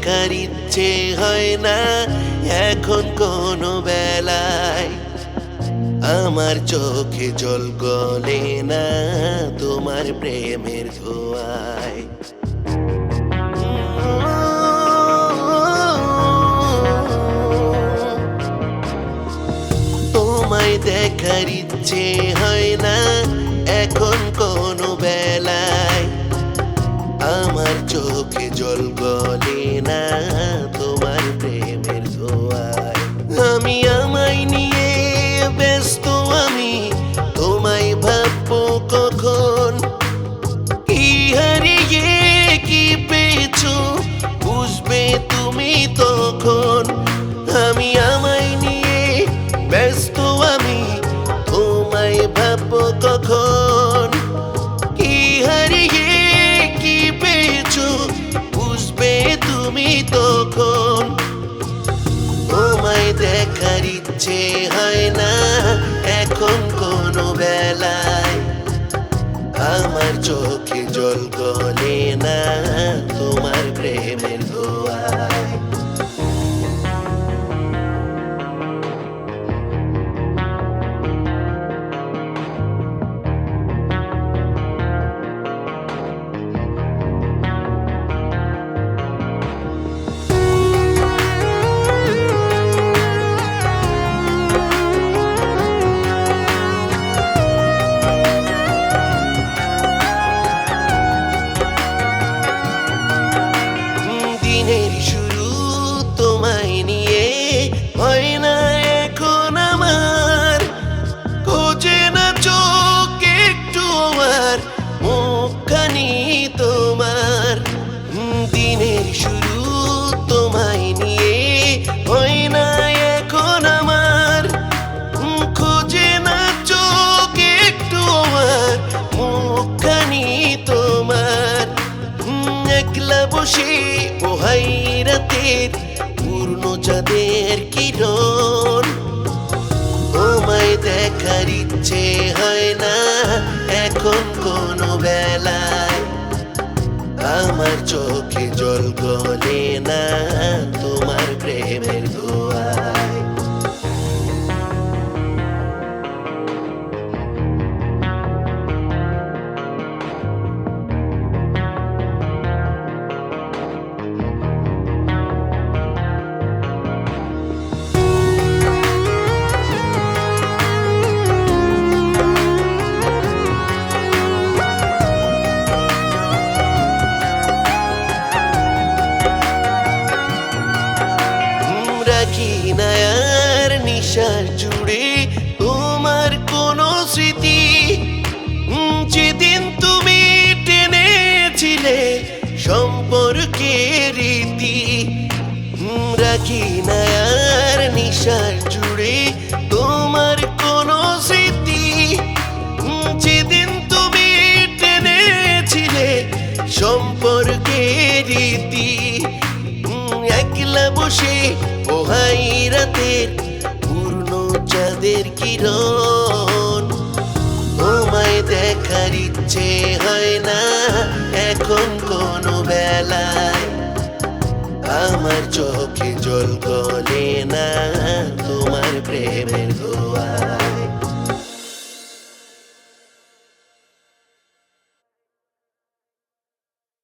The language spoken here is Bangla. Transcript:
দেখার ইচ্ছে হয় না এখন কোনো বেলায়। আমার চোখে জল গলে না তোমার প্রেমের ধোঁয়ায়। তোমায় দেখার ইচ্ছে হয় না এখন কোনো বেলায়। আমার চোখে জল গলে না তোমার প্রেমের ধোঁয়ায়। আমি আমায় নিয়ে ব্যস্ত, আমি তোমায় ভাববো কখন। কি হারিয়ে কি পেয়েছো বুঝবে তুমি তখন। আমি আমায় নিয়ে ব্যস্ত, আমি তোমায় ভাববো কখন। কি হারিয়ে কি পেয়েছো বুঝবে তুমি তখন। তোমায় দেখার ইচ্ছে হয় না এখন কোনো বেলায়। আমার চোখে জল গলে না তোমার প্রেমের ধোঁয়ায়। দিনের শুরু তোমায় নিয়ে হয় না এখন আমার। খোঁজে না চোখ একটু আমার মুখখানি তোমার। দিনের শুরু তোমায় নিয়ে হয় না এখন আমার। খোঁজে না চোখ একটু আমার মুখখানি তোমার। একলা বসে পোহাই রাতের পূর্ণ চাঁদের কিরণ। তোমায় দেখার ইচ্ছে হয় না এখন কোনো বেলায়। আমার চোখে জল গলে না তোমার প্রেমের ধোঁয়ায়। রাখি না আর নিশার জুড়ে তোমার কোনো স্মৃতি। যেদিন তুমি টেনেছিলে সম্পর্কের রীতি। রাখি না আর নিশার জুড়ে তোমার কোনো স্মৃতি। যেদিন তুমি টেনেছিলে সম্পর্কের রীতি। একলা বসে পোহাই রাতের পূর্ণ চাঁদের কিরণ। তোমায় দেখার ইচ্ছে হয় না এখন কোনো বেলায়। আমার চোখে জল গলে না তোমার প্রেমের ধোঁয়ায়।